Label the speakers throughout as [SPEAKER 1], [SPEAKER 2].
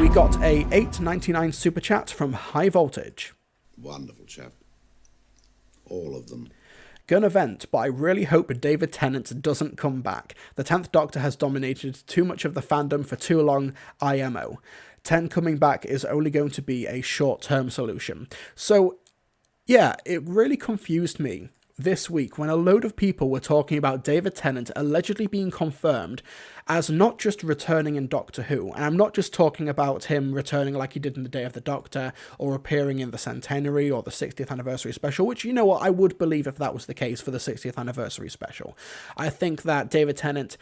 [SPEAKER 1] we got a $8.99 super chat from High Voltage.
[SPEAKER 2] Wonderful chap. All of them.
[SPEAKER 1] Gonna vent, but I really hope David Tennant doesn't come back. The 10th Doctor has dominated too much of the fandom for too long, IMO. 10 coming back is only going to be a short-term solution. So, yeah, it really confused me this week when a load of people were talking about David Tennant allegedly being confirmed as not just returning in Doctor Who, and I'm not just talking about him returning like he did in the Day of the Doctor, or appearing in the Centenary or the 60th Anniversary Special, which, you know what, I would believe if that was the case for the 60th Anniversary Special. I think that David Tennant,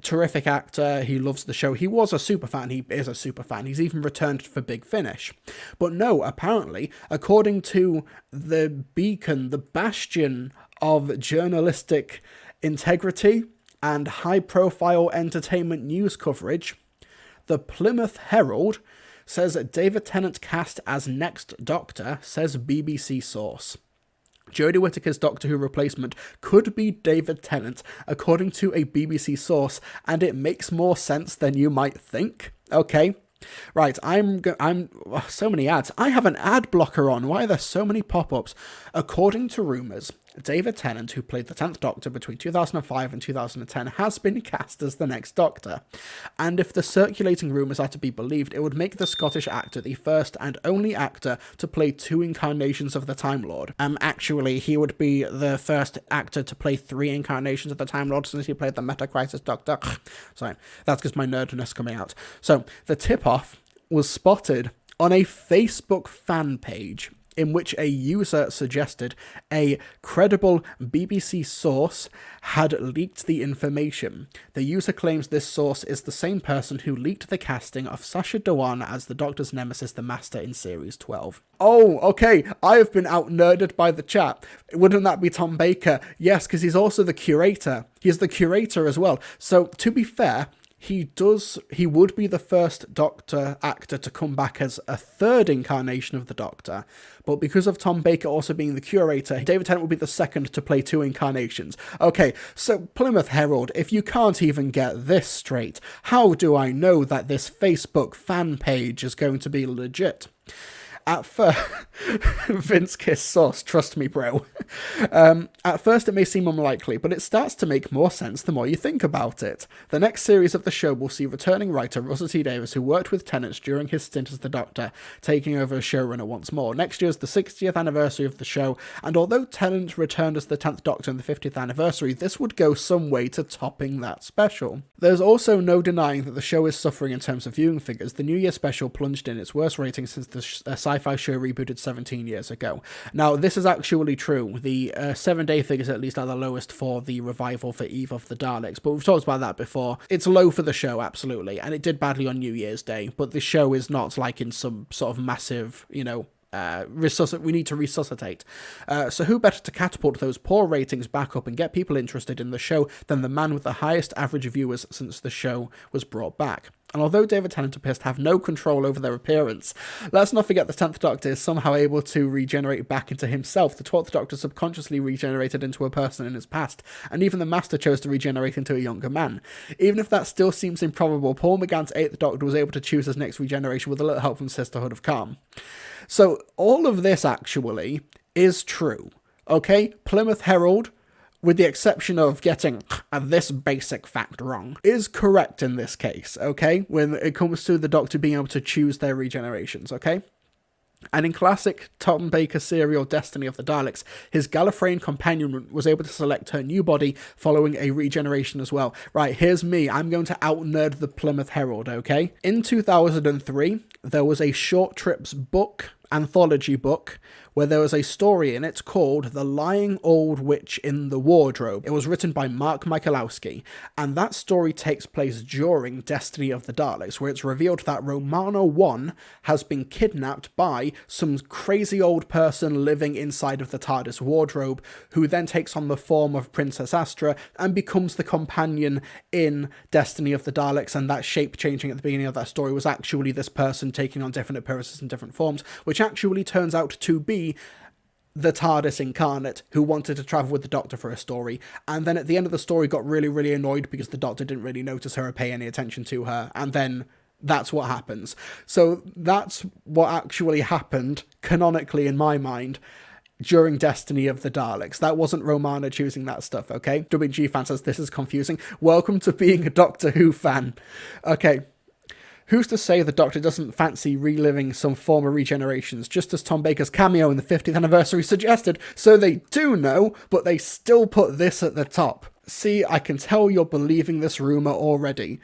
[SPEAKER 1] terrific actor, he loves the show, he was a super fan, he is a super fan, he's even returned for Big Finish. But no, apparently, according to the beacon, the bastion of journalistic integrity and high-profile entertainment news coverage, the Plymouth Herald says David Tennant cast as next Doctor, says BBC source. Jodie Whittaker's Doctor Who replacement could be David Tennant, according to a BBC source, and it makes more sense than you might think. Okay. Right, I'm so many ads. I have an ad blocker on. Why are there so many pop-ups? According to rumours, David Tennant, who played the 10th Doctor between 2005 and 2010, has been cast as the next Doctor. And if the circulating rumours are to be believed, it would make the Scottish actor the first and only actor to play 2 incarnations of the Time Lord. Actually, he would be the first actor to play 3 incarnations of the Time Lord since he played the Meta Crisis Doctor. Sorry, that's because my nerdiness coming out. So, the tip-off was spotted on a Facebook fan page in which a user suggested a credible BBC source had leaked the information. The user claims this source is the same person who leaked the casting of Sacha Dhawan as the Doctor's nemesis, the Master, in Series 12. Oh, okay, I have been out-nerded by the chat. Wouldn't that be Tom Baker? Yes, because he's also the curator. He's the curator as well. So, to be fair, he would be the first Doctor actor to come back as a 3rd incarnation of the Doctor, but because of Tom Baker also being the curator, David Tennant will be the second to play 2 incarnations. Okay, so Plymouth Herald, if you can't even get this straight, how do I know that this Facebook fan page is going to be legit? At first, Vince Kiss sauce, trust me, bro. At first it may seem unlikely, but it starts to make more sense the more you think about it. The next series of the show will see returning writer Russell T Davies, who worked with Tennant during his stint as the Doctor, taking over as showrunner once more. Next year is the 60th anniversary of the show, and although Tennant returned as the 10th Doctor in the 50th anniversary, this would go some way to topping that special. There's also no denying that the show is suffering in terms of viewing figures. The New Year special plunged in its worst rating since the sci-fi show rebooted 17 years ago. Now, this is actually true. The 7-day figures at least are the lowest for the revival for Eve of the Daleks, but we've talked about that before. It's low for the show, absolutely, and it did badly on New Year's Day, but the show is not like in some sort of massive, we need to resuscitate. So who better to catapult those poor ratings back up and get people interested in the show than the man with the highest average viewers since the show was brought back? And although David Tennant appears to have no control over their appearance, let's not forget the 10th Doctor is somehow able to regenerate back into himself. The 12th Doctor subconsciously regenerated into a person in his past, and even the Master chose to regenerate into a younger man. Even if that still seems improbable, Paul McGann's 8th Doctor was able to choose his next regeneration with a little help from Sisterhood of Calm. So all of this actually is true, okay? Plymouth Herald, with the exception of getting this basic fact wrong, is correct in this case, okay? When it comes to the Doctor being able to choose their regenerations, okay? And in classic Tom Baker serial Destiny of the Daleks, his Gallifreyan companion was able to select her new body following a regeneration as well. Right, here's me. I'm going to out-nerd the Plymouth Herald, okay? In 2003, there was a Short Trips book, anthology book, where there was a story in it called The Lying Old Witch in the Wardrobe. It was written by Mark Michalowski, and that story takes place during Destiny of the Daleks, where it's revealed that Romana 1 has been kidnapped by some crazy old person living inside of the TARDIS wardrobe, who then takes on the form of Princess Astra and becomes the companion in Destiny of the Daleks, and that shape changing at the beginning of that story was actually this person taking on different appearances and different forms, which actually turns out to be the TARDIS incarnate who wanted to travel with the Doctor for a story, and then at the end of the story got really, really annoyed because the Doctor didn't really notice her or pay any attention to her, and then That's what happens. So that's what actually happened, canonically in my mind, during Destiny of the Daleks. That wasn't Romana choosing that stuff, okay? WG fan says this is confusing. Welcome to being a Doctor Who fan. Okay. Who's to say the Doctor doesn't fancy reliving some former regenerations, just as Tom Baker's cameo in the 50th anniversary suggested? So they do know, but they still put this at the top. See, I can tell you're believing this rumour already.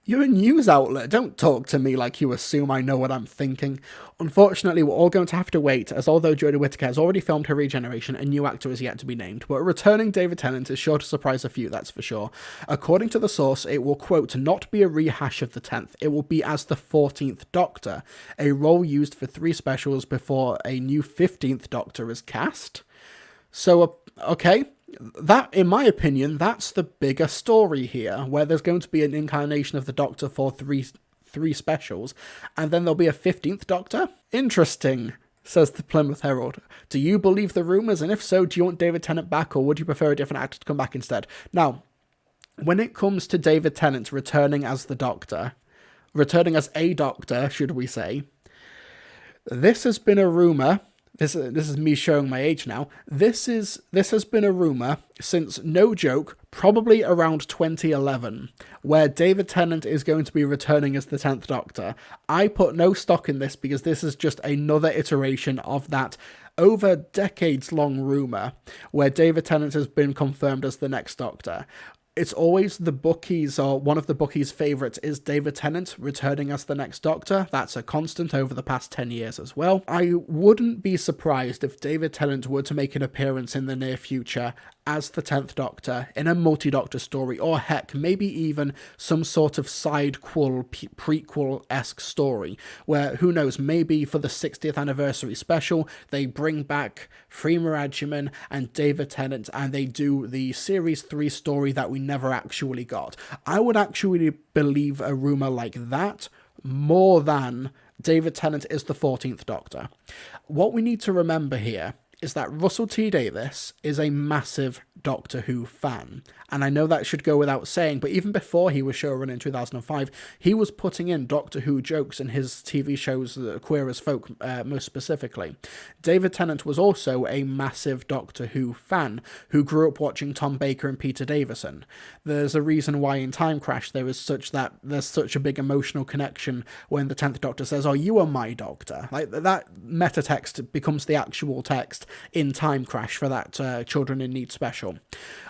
[SPEAKER 1] You're a news outlet. Don't talk to me like you assume I know what I'm thinking. Unfortunately, we're all going to have to wait, as although Jodie Whittaker has already filmed her regeneration, a new actor is yet to be named. But returning David Tennant is sure to surprise a few, that's for sure. According to the source, it will, quote, not be a rehash of the 10th. It will be as the 14th Doctor, a role used for 3 specials before a new 15th Doctor is cast. So, okay. That, in my opinion, that's the bigger story here, where there's going to be an incarnation of the Doctor for three specials, and then there'll be a 15th Doctor? Interesting, says the Plymouth Herald. Do you believe the rumours, and if so, do you want David Tennant back, or would you prefer a different actor to come back instead? Now, when it comes to David Tennant returning as the Doctor, returning as a Doctor, should we say, this has been a rumour. This is me showing my age now. This has been a rumour since, no joke, probably around 2011, where David Tennant is going to be returning as the 10th Doctor. I put no stock in this because this is just another iteration of that over decades-long rumour where David Tennant has been confirmed as the next Doctor. It's always the bookies, or one of the bookies' favourites is David Tennant returning as the next Doctor. That's a constant over the past 10 years as well. I wouldn't be surprised if David Tennant were to make an appearance in the near future as the 10th Doctor in a multi-Doctor story, or heck, maybe even some sort of sidequel, prequel-esque story, where, who knows, maybe for the 60th anniversary special, they bring back Freema Agyeman and David Tennant, and they do the Series 3 story that we never actually got. I would actually believe a rumour like that more than David Tennant is the 14th Doctor. What we need to remember here is that Russell T Davies is a massive Doctor Who fan. And I know that should go without saying, but even before he was showrunner in 2005, he was putting in Doctor Who jokes in his TV shows, Queer as Folk, most specifically. David Tennant was also a massive Doctor Who fan who grew up watching Tom Baker and Peter Davison. There's a reason why in Time Crash there's such a big emotional connection when the 10th Doctor says, "Oh, you are my Doctor." Like, that meta text becomes the actual text in Time Crash for that Children in Need special.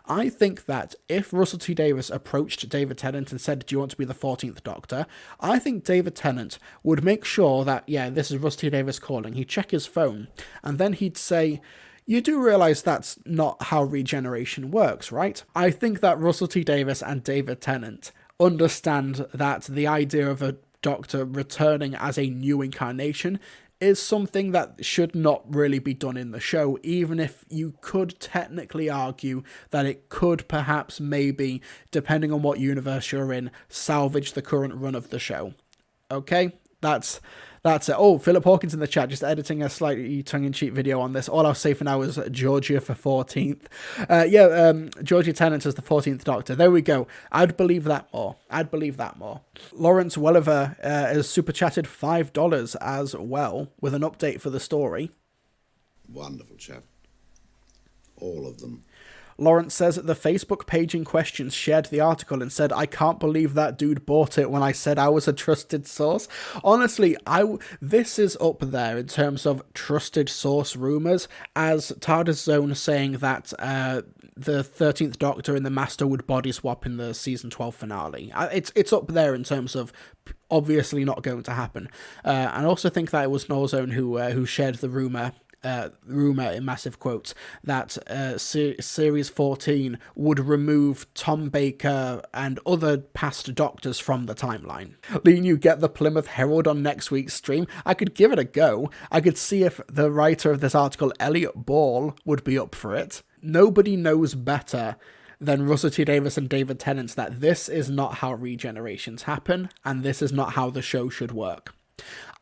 [SPEAKER 1] I think that if Russell T Davies approached David Tennant and said, "Do you want to be the 14th Doctor?" I think David Tennant would make sure that, yeah, this is Russell T Davies calling. He'd check his phone, and then he'd say, "You do realise that's not how regeneration works, right?" I think that Russell T Davies and David Tennant understand that the idea of a Doctor returning as a new incarnation is something that should not really be done in the show, even if you could technically argue that it could perhaps, maybe, depending on what universe you're in, salvage the current run of the show. Okay? That's it. Oh, Philip Hawkins in the chat, just editing a slightly tongue-in-cheek video on this. All I'll say for now is Georgia for 14th. Georgia Tennant as the 14th Doctor. There we go. I'd believe that more. Lawrence Welliver has super chatted $5 as well with an update for the story.
[SPEAKER 2] Wonderful chap. All of them.
[SPEAKER 1] Lawrence says that the Facebook page in question shared the article and said, "I can't believe that dude bought it when I said I was a trusted source." Honestly, this is up there in terms of trusted source rumours, as TARDIS Zone saying that the 13th Doctor and the Master would body swap in the season 12 finale. It's up there in terms of obviously not going to happen. I also think that it was Nullzone who shared the rumour in massive quotes that Series 14 would remove Tom Baker and other past Doctors from the timeline. Lean, you get the Plymouth Herald on next week's stream? I could give it a go. I could see if the writer of this article, Elliot Ball, would be up for it. Nobody knows better than Russell T Davies and David Tennant that this is not how regenerations happen, and this is not how the show should work.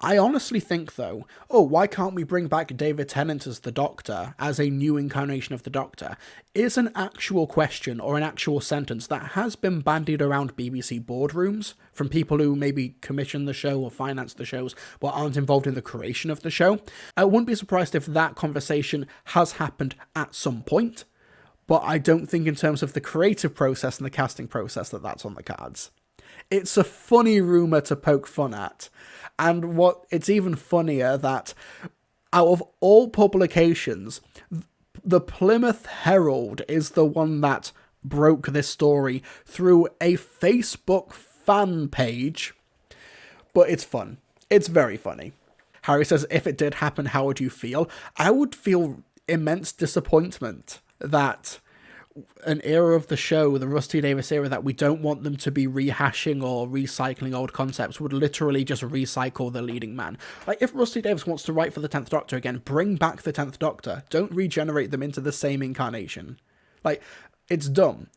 [SPEAKER 1] I honestly think, though, why can't we bring back David Tennant as the Doctor, as a new incarnation of the Doctor, is an actual question or an actual sentence that has been bandied around BBC boardrooms from people who maybe commission the show or finance the shows but aren't involved in the creation of the show. I wouldn't be surprised if that conversation has happened at some point, but I don't think in terms of the creative process and the casting process that that's on the cards. It's a funny rumour to poke fun at. And it's even funnier that out of all publications, the Plymouth Herald is the one that broke this story through a Facebook fan page. But it's fun. It's very funny. Harry says, if it did happen, how would you feel? I would feel immense disappointment that an era of the show, the Rusty Davies era, that we don't want them to be rehashing or recycling old concepts, would literally just recycle the leading man. Like, if Rusty Davies wants to write for the 10th Doctor again, bring back the 10th Doctor. Don't regenerate them into the same incarnation. Like, it's dumb.